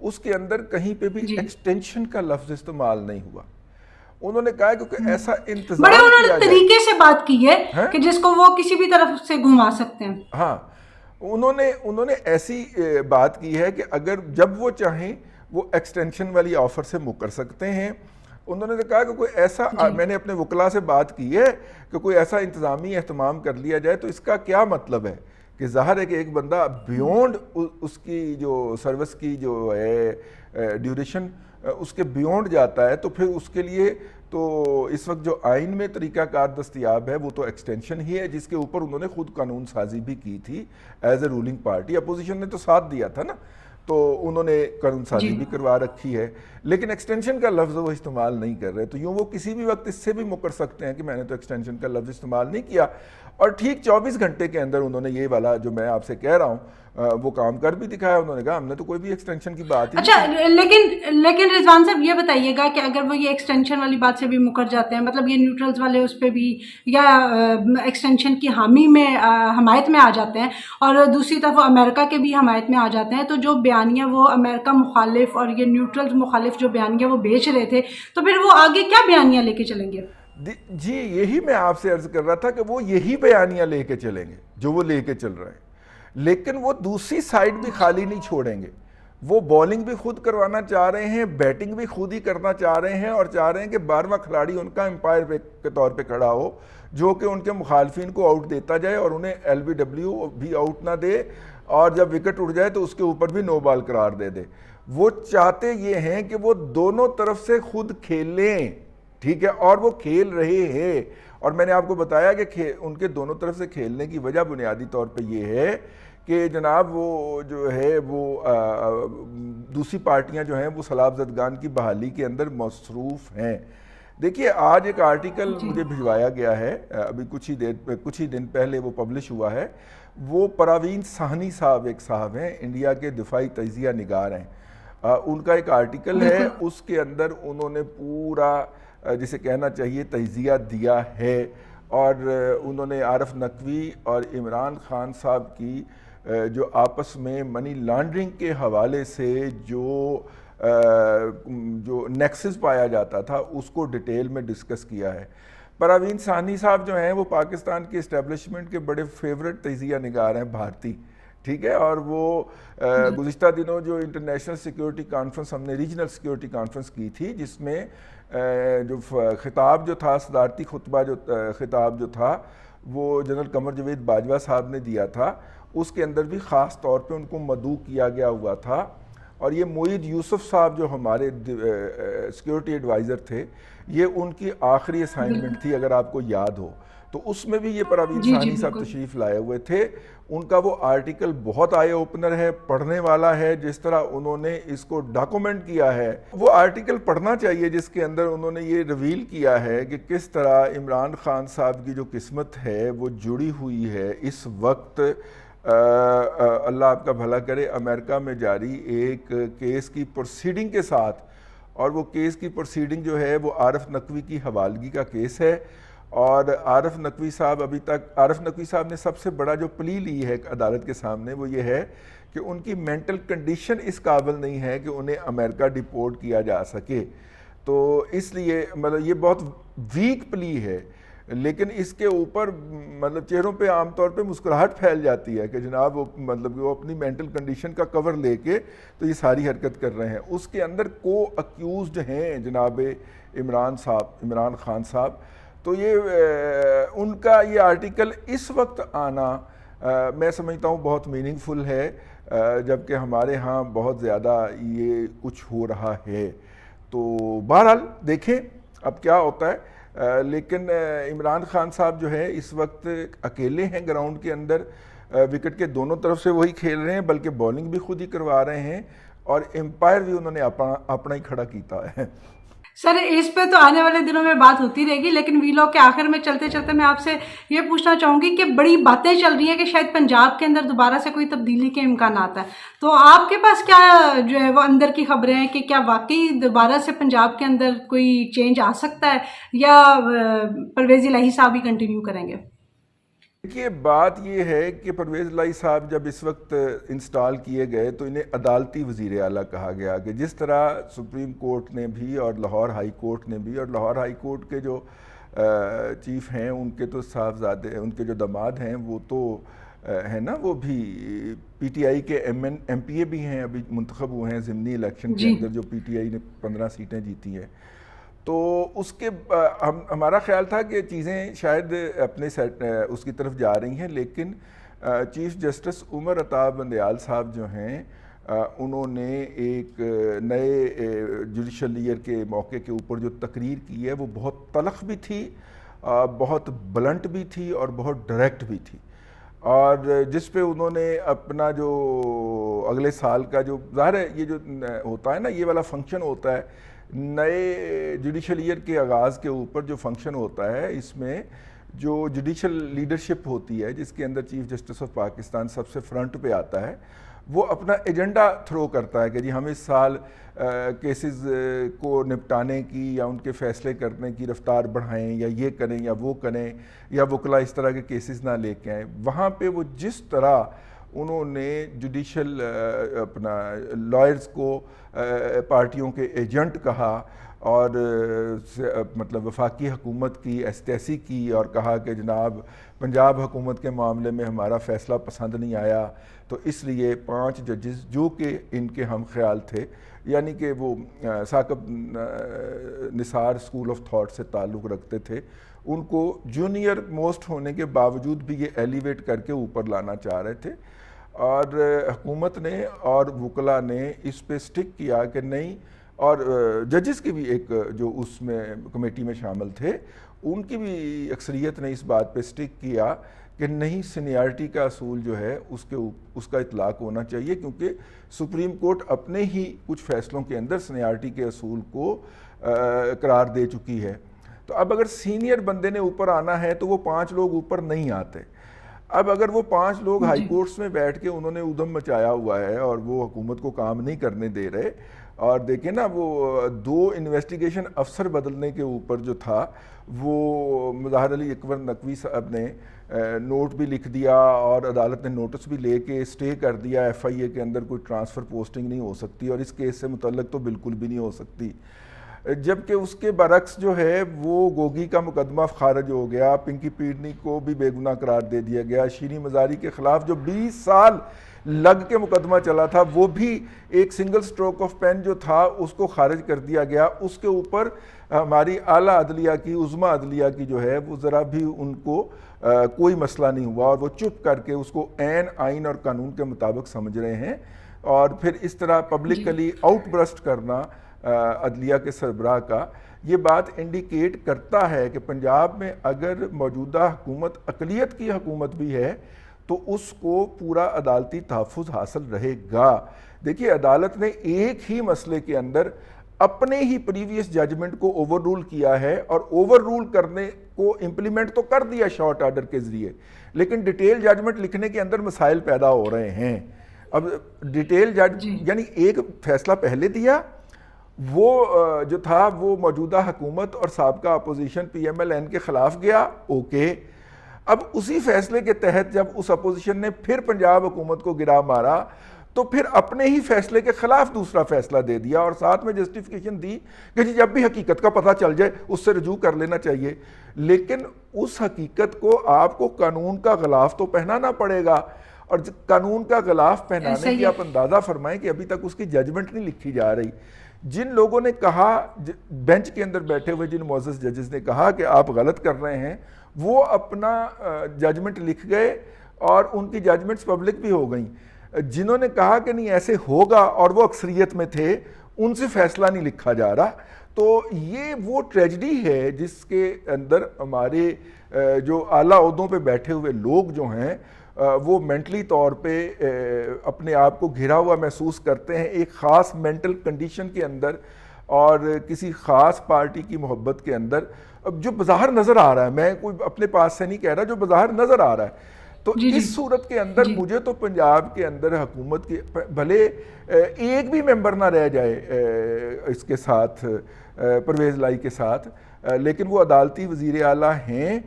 اس کے اندر کہیں پہ بھی ایکسٹینشن کا لفظ استعمال نہیں ہوا. انہوں نے کہا کیونکہ ایسا انتظام بڑے انہوں نے طریقے سے بات کی ہے کہ جس کو وہ کسی بھی طرف سے گھما سکتے ہیں. ہاں انہوں نے ایسی بات کی ہے کہ اگر جب وہ چاہیں وہ ایکسٹینشن والی آفر سے مکر سکتے ہیں. انہوں نے کہا کہ کوئی ایسا میں نے اپنے وکلاء سے بات کی ہے کہ کوئی ایسا انتظامی اہتمام کر لیا جائے تو اس کا کیا مطلب ہے کہ ظاہر ہے کہ ایک بندہ بیونڈ اس کی جو سروس کی جو ہے ڈیوریشن اس کے بیونڈ جاتا ہے تو پھر اس کے لیے تو اس وقت جو آئین میں طریقہ کار دستیاب ہے وہ تو ایکسٹینشن ہی ہے جس کے اوپر انہوں نے خود قانون سازی بھی کی تھی as a ruling party. Opposition نے تو ساتھ دیا تھا نا تو انہوں نے قانون سازی بھی کروا رکھی ہے لیکن ایکسٹینشن کا لفظ وہ استعمال نہیں کر رہے. تو یوں وہ کسی بھی وقت اس سے بھی مکر سکتے ہیں کہ میں نے تو ایکسٹینشن کا لفظ استعمال نہیں کیا اور ٹھیک 24 گھنٹے کے اندر انہوں نے یہ والا جو میں آپ سے کہہ رہا ہوں وہ کام کر بھی دکھایا. انہوں نے کہا ہم نے تو کوئی بھی ایکسٹینشن کی بات ہی اچھا لیکن رضوان صاحب یہ بتائیے گا کہ اگر وہ یہ ایکسٹینشن والی بات سے بھی مکر جاتے ہیں مطلب یہ نیوٹرلز والے اس پہ بھی یا ایکسٹینشن کی حامی میں حمایت میں آ جاتے ہیں اور دوسری طرف وہ امریکہ کے بھی حمایت میں آ جاتے ہیں تو جو بیانیہ وہ امریکہ مخالف اور یہ نیوٹرلز مخالف جو بیانیہ وہ بیچ رہے تھے تو پھر وہ آگے کیا بیانیہ لے کے چلیں گے؟ جی یہی میں آپ سے عرض کر رہا تھا کہ وہ یہی بیانیہ لے کے چلیں گے جو وہ لے کے چل رہے ہیں لیکن وہ دوسری سائیڈ بھی خالی نہیں چھوڑیں گے. وہ بولنگ بھی خود کروانا چاہ رہے ہیں بیٹنگ بھی خود ہی کرنا چاہ رہے ہیں اور چاہ رہے ہیں کہ 12واں کھلاڑی ان کا امپائر کے طور پہ کھڑا ہو جو کہ ان کے مخالفین کو آؤٹ دیتا جائے اور انہیں ایل بی ڈبلیو بھی آؤٹ نہ دے اور جب وکٹ اڑ جائے تو اس کے اوپر بھی نو بال قرار دے دے. وہ چاہتے یہ ہیں کہ وہ دونوں طرف سے خود کھیلیں ٹھیک ہے اور وہ کھیل رہے ہیں اور میں نے آپ کو بتایا کہ ان کے دونوں طرف سے کھیلنے کی وجہ بنیادی طور پہ یہ ہے کہ جناب وہ جو ہے وہ دوسری پارٹیاں جو ہیں وہ سلاب زدگان کی بحالی کے اندر مصروف ہیں. دیکھیے آج ایک آرٹیکل مجھے بھجوایا گیا ہے ابھی کچھ ہی دن پہلے وہ پبلش ہوا ہے. وہ پراوین سہنی صاحب ایک صاحب ہیں انڈیا کے دفاعی تجزیہ نگار ہیں. ان کا ایک آرٹیکل ہے اس کے اندر انہوں نے پورا جسے کہنا چاہیے تجزیہ دیا ہے اور انہوں نے عارف نقوی اور عمران خان صاحب کی جو آپس میں منی لانڈرنگ کے حوالے سے جو نیکسس پایا جاتا تھا اس کو ڈیٹیل میں ڈسکس کیا ہے. پراوین سہنی صاحب جو ہیں وہ پاکستان کی اسٹیبلشمنٹ کے بڑے فیورٹ تجزیہ نگار ہیں بھارتی ٹھیک ہے اور وہ گزشتہ دنوں جو انٹرنیشنل سیکیورٹی کانفرنس ہم نے ریجنل سیکیورٹی کانفرنس کی تھی جس میں جو خطاب جو تھا صدارتی خطبہ جو خطاب جو تھا وہ جنرل قمر جاوید باجوہ صاحب نے دیا تھا اس کے اندر بھی خاص طور پہ ان کو مدعو کیا گیا ہوا تھا اور یہ معید یوسف صاحب جو ہمارے سیکیورٹی ایڈوائزر تھے یہ ان کی آخری اسائنمنٹ تھی اگر آپ کو یاد ہو تو اس میں بھی یہ پراوین سہنی صاحب تشریف لائے ہوئے تھے. ان کا وہ آرٹیکل بہت آئی اوپنر ہے پڑھنے والا ہے جس طرح انہوں نے اس کو ڈاکومنٹ کیا ہے وہ آرٹیکل پڑھنا چاہیے جس کے اندر انہوں نے یہ ریویل کیا ہے کہ کس طرح عمران خان صاحب کی جو قسمت ہے وہ جڑی ہوئی ہے اس وقت اللہ آپ کا بھلا کرے امریکہ میں جاری ایک کیس کی پروسیڈنگ کے ساتھ اور وہ کیس کی پروسیڈنگ جو ہے وہ عارف نقوی کی حوالگی کا کیس ہے اور عارف نقوی صاحب نے سب سے بڑا جو پلی لی ہے عدالت کے سامنے وہ یہ ہے کہ ان کی مینٹل کنڈیشن اس قابل نہیں ہے کہ انہیں امریکہ ڈیپورٹ کیا جا سکے تو اس لیے مطلب یہ بہت ویک پلی ہے لیکن اس کے اوپر مطلب چہروں پہ عام طور پہ مسکراہٹ پھیل جاتی ہے کہ جناب وہ مطلب وہ اپنی مینٹل کنڈیشن کا کور لے کے تو یہ ساری حرکت کر رہے ہیں. اس کے اندر کو اکیوزڈ ہیں جناب عمران خان صاحب تو یہ ان کا یہ آرٹیکل اس وقت آنا میں سمجھتا ہوں بہت میننگ فل ہے جبکہ ہمارے ہاں بہت زیادہ یہ کچھ ہو رہا ہے. تو بہرحال دیکھیں اب کیا ہوتا ہے لیکن عمران خان صاحب جو ہے اس وقت اکیلے ہیں گراؤنڈ کے اندر وکٹ کے دونوں طرف سے وہی کھیل رہے ہیں بلکہ بولنگ بھی خود ہی کروا رہے ہیں اور امپائر بھی انہوں نے اپنا ہی کھڑا کیتا ہے. سر اس پہ تو آنے والے دنوں میں بات ہوتی رہے گی لیکن ویلاگ کے آخر میں چلتے چلتے میں آپ سے یہ پوچھنا چاہوں گی کہ بڑی باتیں چل رہی ہیں کہ شاید پنجاب کے اندر دوبارہ سے کوئی تبدیلی کے امکانات ہیں تو آپ کے پاس کیا جو ہے وہ اندر کی خبریں ہیں کہ کیا واقعی دوبارہ سے پنجاب کے اندر کوئی چینج آ سکتا ہے یا پرویز الہی صاحب ہی کنٹینیو کریں گے؟ دیکھیے بات یہ ہے کہ پرویز لائی صاحب جب اس وقت انسٹال کیے گئے تو انہیں عدالتی وزیر اعلیٰ کہا گیا، کہ جس طرح سپریم کورٹ نے بھی اور لاہور ہائی کورٹ نے بھی، اور لاہور ہائی کورٹ کے جو چیف ہیں ان کے تو صاحبزادے، ان کے جو داماد ہیں وہ تو ہے نا، وہ بھی پی ٹی آئی کے ایم پی اے بھی ہیں، ابھی منتخب ہوئے ہیں ضمنی الیکشن کے اندر، جو پی ٹی آئی نے 15 سیٹیں جیتی ہیں۔ تو اس کے ہمارا خیال تھا کہ چیزیں شاید اپنے اس کی طرف جا رہی ہیں، لیکن چیف جسٹس عمر عطا بندیال صاحب جو ہیں انہوں نے ایک نئے جوڈیشل ایئر کے موقع کے اوپر جو تقریر کی ہے وہ بہت تلخ بھی تھی، بہت بلنٹ بھی تھی اور بہت ڈائریکٹ بھی تھی، اور جس پہ انہوں نے اپنا جو اگلے سال کا جو ظاہر ہے یہ جو ہوتا ہے نا، یہ والا فنکشن ہوتا ہے نئے جوڈیشل ایئر کے آغاز کے اوپر جو فنکشن ہوتا ہے، اس میں جو جوڈیشل لیڈرشپ ہوتی ہے جس کے اندر چیف جسٹس آف پاکستان سب سے فرنٹ پہ آتا ہے، وہ اپنا ایجنڈا تھرو کرتا ہے کہ جی ہم اس سال کیسز کو نپٹانے کی یا ان کے فیصلے کرنے کی رفتار بڑھائیں، یا یہ کریں یا وہ کریں، یا وکلا اس طرح کے کیسز نہ لے کے آئیں۔ وہاں پہ وہ جس طرح انہوں نے جوڈیشل اپنا لائرز کو پارٹیوں کے ایجنٹ کہا، اور مطلب وفاقی حکومت کی استحسی کی، اور کہا کہ جناب پنجاب حکومت کے معاملے میں ہمارا فیصلہ پسند نہیں آیا، تو اس لیے 5 ججز جو کہ ان کے ہم خیال تھے، یعنی کہ وہ Saqib Nisar school of thought سے تعلق رکھتے تھے، ان کو جونیئر موسٹ ہونے کے باوجود بھی یہ ایلیویٹ کر کے اوپر لانا چاہ رہے تھے، اور حکومت نے اور وکلا نے اس پہ سٹک کیا کہ نہیں، اور ججز کی بھی ایک جو اس میں کمیٹی میں شامل تھے ان کی بھی اکثریت نے اس بات پہ سٹک کیا کہ نہیں، سینیارٹی کا اصول جو ہے اس کا اطلاق ہونا چاہیے، کیونکہ سپریم کورٹ اپنے ہی کچھ فیصلوں کے اندر سینیارٹی کے اصول کو قرار دے چکی ہے۔ تو اب اگر سینئر بندے نے اوپر آنا ہے تو وہ 5 لوگ اوپر نہیں آتے۔ اب اگر وہ 5 لوگ ہائی کورٹس میں بیٹھ کے انہوں نے ادھم مچایا ہوا ہے اور وہ حکومت کو کام نہیں کرنے دے رہے، اور دیکھیں نا وہ 2 انویسٹیگیشن افسر بدلنے کے اوپر جو تھا، وہ مظاہر علی اکبر نقوی صاحب نے نوٹ بھی لکھ دیا اور عدالت نے نوٹس بھی لے کے اسٹے کر دیا، ایف آئی اے کے اندر کوئی ٹرانسفر پوسٹنگ نہیں ہو سکتی، اور اس کیس سے متعلق تو بالکل بھی نہیں ہو سکتی، جبکہ اس کے برعکس جو ہے وہ گوگی کا مقدمہ خارج ہو گیا، پنکی پیڈنی کو بھی بے گناہ قرار دے دیا گیا، شیریں مزاری کے خلاف جو 20 سال لگ کے مقدمہ چلا تھا وہ بھی ایک سنگل سٹروک آف پین جو تھا اس کو خارج کر دیا گیا۔ اس کے اوپر ہماری اعلیٰ عدلیہ کی، عظمیٰ عدلیہ کی جو ہے وہ ذرا بھی ان کو کوئی مسئلہ نہیں ہوا، اور وہ چپ کر کے اس کو عین آئین اور قانون کے مطابق سمجھ رہے ہیں، اور پھر اس طرح پبلکلی آؤٹ برسٹ کرنا عدلیہ کے سربراہ کا، یہ بات انڈیکیٹ کرتا ہے کہ پنجاب میں اگر موجودہ حکومت اقلیت کی حکومت بھی ہے تو اس کو پورا عدالتی تحفظ حاصل رہے گا۔ دیکھیے عدالت نے ایک ہی مسئلے کے اندر اپنے ہی پریویس ججمنٹ کو اوور رول کیا ہے، اور اوور رول کرنے کو امپلیمنٹ تو کر دیا شارٹ آرڈر کے ذریعے، لیکن ڈیٹیل ججمنٹ لکھنے کے اندر مسائل پیدا ہو رہے ہیں۔ اب ڈیٹیل یعنی ایک فیصلہ پہلے دیا، وہ جو تھا وہ موجودہ حکومت اور سابقہ opposition P M L N کے خلاف گیا، اوکے، اب اسی فیصلے کے تحت جب اس اپوزیشن نے پھر پنجاب حکومت کو گرا مارا تو پھر اپنے ہی فیصلے کے خلاف دوسرا فیصلہ دے دیا، اور ساتھ میں جسٹیفیکیشن دی کہ جب بھی حقیقت کا پتہ چل جائے اس سے رجوع کر لینا چاہیے، لیکن اس حقیقت کو آپ کو قانون کا غلاف تو پہنانا پڑے گا، اور قانون کا غلاف پہنانے کی آپ اندازہ فرمائیں کہ ابھی تک اس کی ججمنٹ نہیں لکھی جا رہی۔ جن لوگوں نے کہا، بینچ کے اندر بیٹھے ہوئے جن معزز ججز نے کہا کہ آپ غلط کر رہے ہیں، وہ اپنا ججمنٹ لکھ گئے اور ان کی ججمنٹس پبلک بھی ہو گئیں۔ جنہوں نے کہا کہ نہیں ایسے ہوگا اور وہ اکثریت میں تھے، ان سے فیصلہ نہیں لکھا جا رہا۔ تو یہ وہ ٹریجڈی ہے جس کے اندر ہمارے جو اعلیٰ عہدوں پہ بیٹھے ہوئے لوگ جو ہیں وہ مینٹلی طور پہ اپنے آپ کو گھرا ہوا محسوس کرتے ہیں ایک خاص مینٹل کنڈیشن کے اندر، اور کسی خاص پارٹی کی محبت کے اندر، اب جو بظاہر نظر آ رہا ہے، میں کوئی اپنے پاس سے نہیں کہہ رہا، جو بظاہر نظر آ رہا ہے، تو اس صورت کے اندر مجھے تو پنجاب کے اندر حکومت کی بھلے ایک بھی ممبر نہ رہ جائے اس کے ساتھ، پرویز لائی کے ساتھ، لیکن وہ عدالتی وزیر اعلیٰ ہیں،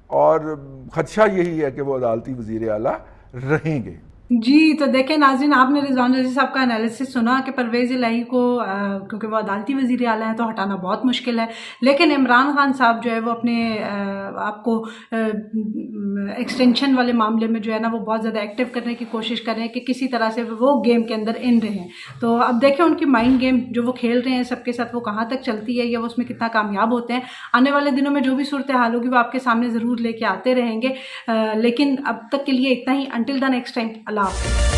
اور خدشہ یہی ہے کہ وہ عدالتی وزیر اعلیٰ رہیں گے۔ جی تو دیکھیں ناظرین، آپ نے رضوان رضوی صاحب کا انالیسس سنا کہ پرویز الہی کو کیونکہ وہ عدالتی وزیر اعلیٰ ہیں تو ہٹانا بہت مشکل ہے، لیکن عمران خان صاحب جو ہے وہ اپنے آپ کو ایکسٹینشن والے معاملے میں جو ہے نا وہ بہت زیادہ ایکٹیو کرنے کی کوشش کر رہے ہیں کہ کسی طرح سے وہ گیم کے اندر ان رہے ہیں۔ تو اب دیکھیں ان کی مائنڈ گیم جو وہ کھیل رہے ہیں سب کے ساتھ وہ کہاں تک چلتی ہے یا وہ اس میں کتنا کامیاب ہوتے ہیں۔ آنے والے دنوں میں جو بھی صورتحال ہوگی وہ آپ کے سامنے ضرور لے کے آتے رہیں گے، لیکن اب تک کے لیے اتنا ہی۔ انٹل دا نیکسٹ ٹائم، اللہ حافظ۔